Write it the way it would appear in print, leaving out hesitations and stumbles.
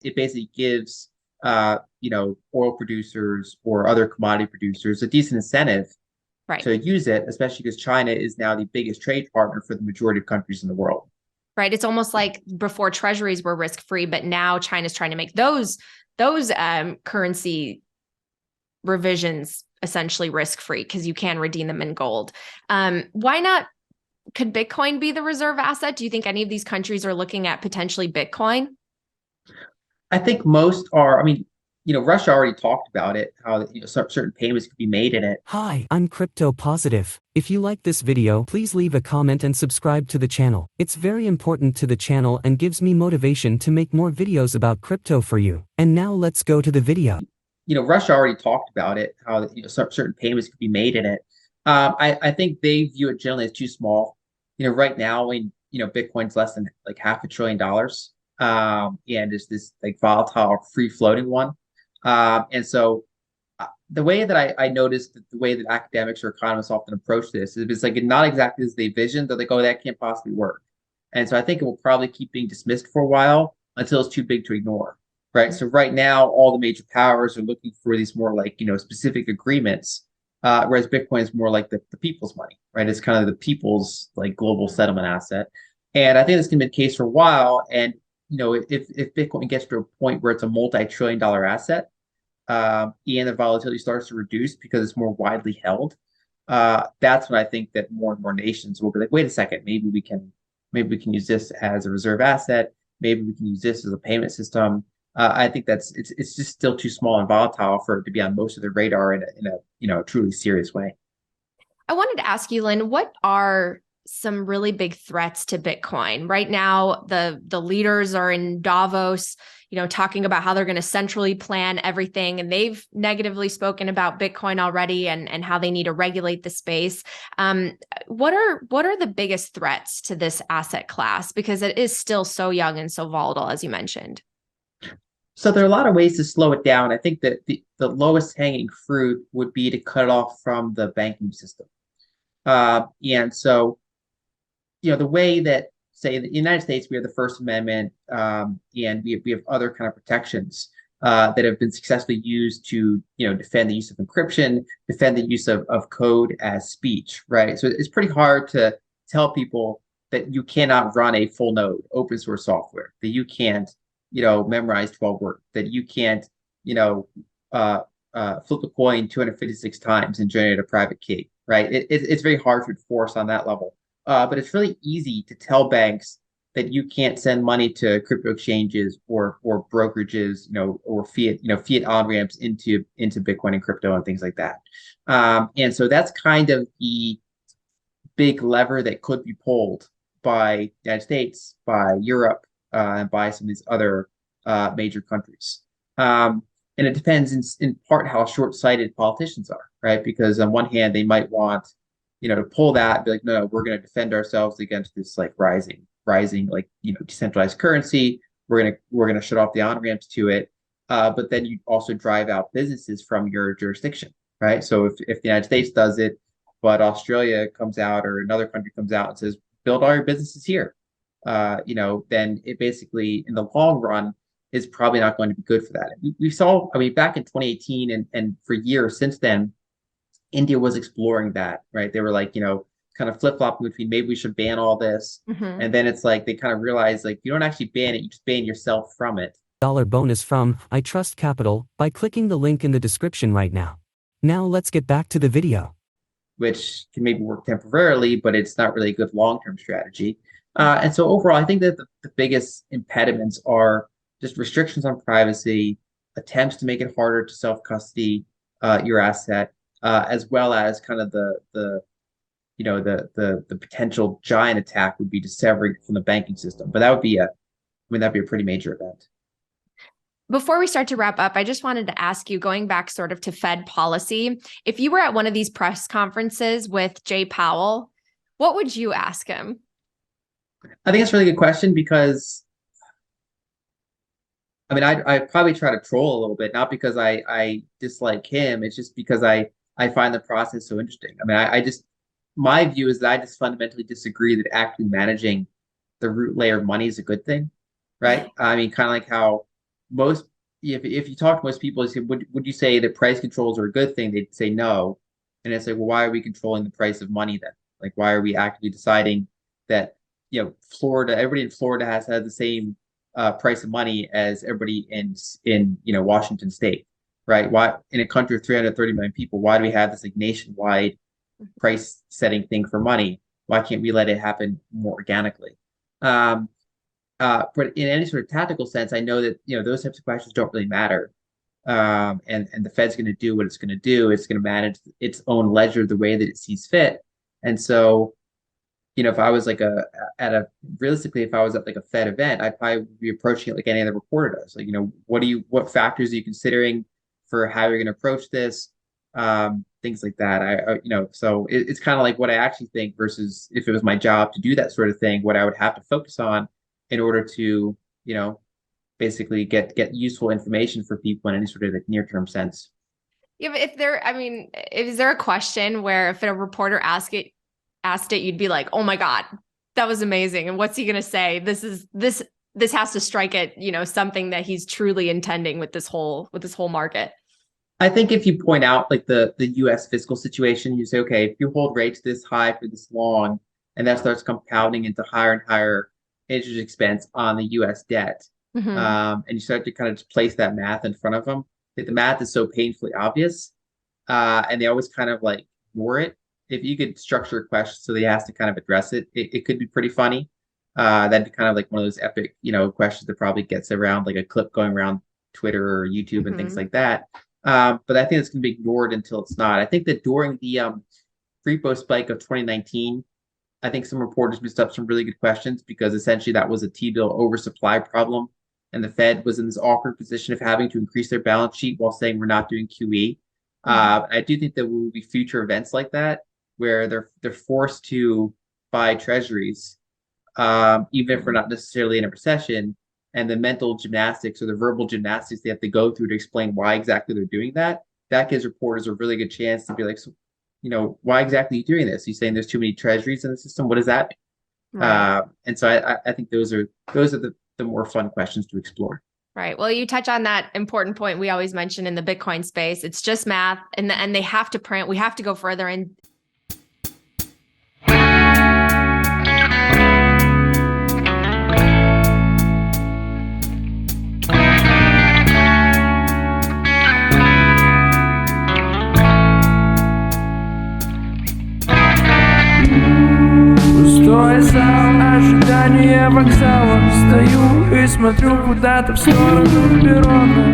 it basically gives oil producers or other commodity producers a decent incentive Right. to use it, especially because China is now the biggest trade partner for the majority of countries in the world. Right. It's almost like before treasuries were risk free, but now China's trying to make those currency revisions essentially risk free because you can redeem them in gold. Why not? Could Bitcoin be the reserve asset? Do you think any of these countries are looking at potentially Bitcoin? I think most are. I mean, Russia already talked about it, how certain payments could be made in it. Hi, I'm CryptoPositive. If you like this video, please leave a comment and subscribe to the channel. It's very important to the channel and gives me motivation to make more videos about crypto for you. And now let's go to the video. Russia already talked about it, how certain payments could be made in it. I think they view it generally as too small. Right now, when Bitcoin's less than like $500 billion, and it's this like volatile, free floating one. And so the way that I noticed that the way that academics or economists often approach this is it's like not exactly as they vision. They're like, oh, that can't possibly work. And so I think it will probably keep being dismissed for a while until it's too big to ignore. Right. So right now, all the major powers are looking for these more like, specific agreements, whereas Bitcoin is more like the people's money, right? It's kind of the people's like global settlement asset. And I think that's going to be the case for a while. And, if Bitcoin gets to a point where it's a multi-trillion dollar asset, and the volatility starts to reduce because it's more widely held, that's when I think that more and more nations will be like, wait a second, maybe we can use this as a reserve asset. Maybe we can use this as a payment system. I think it's just still too small and volatile for it to be on most of the radar in a truly serious way. I wanted to ask you, Lyn, what are some really big threats to Bitcoin? Right now, the leaders are in Davos, talking about how they're going to centrally plan everything. And they've negatively spoken about Bitcoin already and how they need to regulate the space. What are the biggest threats to this asset class? Because it is still so young and so volatile, as you mentioned. So there are a lot of ways to slow it down. I think that the lowest hanging fruit would be to cut it off from the banking system. And so, the way that, say, in the United States, we have the First Amendment, and we have other kind of protections that have been successfully used to, defend the use of encryption, defend the use of code as speech, right? So it's pretty hard to tell people that you cannot run a full node open source software, that you can't, memorize 12 words, that you can't, flip a coin 256 times and generate a private key, right? It's very hard to enforce on that level. But it's really easy to tell banks that you can't send money to crypto exchanges or brokerages, or fiat on ramps into Bitcoin and crypto and things like that. And so that's kind of the big lever that could be pulled by the United States, by Europe, and by some of these other major countries. And it depends in part how short-sighted politicians are, right? Because on one hand, they might want, to pull that and be like, no, we're going to defend ourselves against this like rising, like, decentralized currency. We're gonna shut off the on-ramps to it. But then you also drive out businesses from your jurisdiction, right? So if the United States does it, but Australia comes out or another country comes out and says, build all your businesses here, then it basically, in the long run, is probably not going to be good for that. We saw, I mean, back in 2018 and for years since then, India was exploring that, right? They were like, kind of flip-flopping between maybe we should ban all this. Mm-hmm. And then it's like they kind of realized like you don't actually ban it, you just ban yourself from it. Dollar bonus from iTrust Capital by clicking the link in the description right now. Now let's get back to the video. Which can maybe work temporarily, but it's not really a good long-term strategy. And so overall, I think that the biggest impediments are just restrictions on privacy, attempts to make it harder to self-custody your asset, as well as kind of the potential giant attack would be to severing from the banking system. But that'd be a pretty major event. Before we start to wrap up, I just wanted to ask you, going back sort of to Fed policy, if you were at one of these press conferences with Jay Powell, what would you ask him? I think it's a really good question because, I mean, I probably try to troll a little bit, not because I dislike him. It's just because I find the process so interesting. I mean, my view is that I just fundamentally disagree that actually managing the root layer of money is a good thing, right? I mean, kind of like how most if you talk to most people, you say, would you say that price controls are a good thing? They'd say no. And it's like, well, why are we controlling the price of money then? Like, why are we actively deciding that, Florida, everybody in Florida has to have the same price of money as everybody in Washington State, right? Why in a country of 330 million people, why do we have this like nationwide price setting thing for money? Why can't we let it happen more organically? But in any sort of tactical sense, I know that those types of questions don't really matter. And the Fed's going to do what it's going to do. It's going to manage its own ledger the way that it sees fit. And so, if I was like realistically, if I was at like a Fed event, I'd probably be approaching it like any other reporter does. Like, what factors are you considering for how you're going to approach this? Things like that. So it's kind of like what I actually think versus if it was my job to do that sort of thing, what I would have to focus on in order to, basically get useful information for people in any sort of like near-term sense. Yeah, but is there a question where if a reporter asked it, you'd be like, oh my God, that was amazing. And what's he going to say? This has to strike at, something that he's truly intending with this whole market. I think if you point out like the US fiscal situation, you say, okay, if you hold rates this high for this long, and that starts compounding into higher and higher interest expense on the US debt, and you start to kind of just place that math in front of them. The math is so painfully obvious, and they always kind of like ignore it. If you could structure a question so they has to kind of address it, it could be pretty funny. That'd be kind of like one of those epic, questions that probably gets around like a clip going around Twitter or YouTube and things like that. But I think it's going to be ignored until it's not. I think that during the repo spike of 2019, I think some reporters missed up some really good questions because essentially that was a T-bill oversupply problem. And the Fed was in this awkward position of having to increase their balance sheet while saying we're not doing QE. I do think there will be future events like that where they're forced to buy treasuries, even if we're not necessarily in a recession. And the mental gymnastics or the verbal gymnastics they have to go through to explain why exactly they're doing that gives reporters a really good chance to be like, so, why exactly are you doing this? You're saying there's too many treasuries in the system. What does that mean? Right. And so I think those are the more fun questions to explore. Right. Well, you touch on that important point we always mention in the Bitcoin space. It's just math, and they have to print. We have to go further in. Ожидание вокзала. Стою и смотрю куда-то в сторону перрона.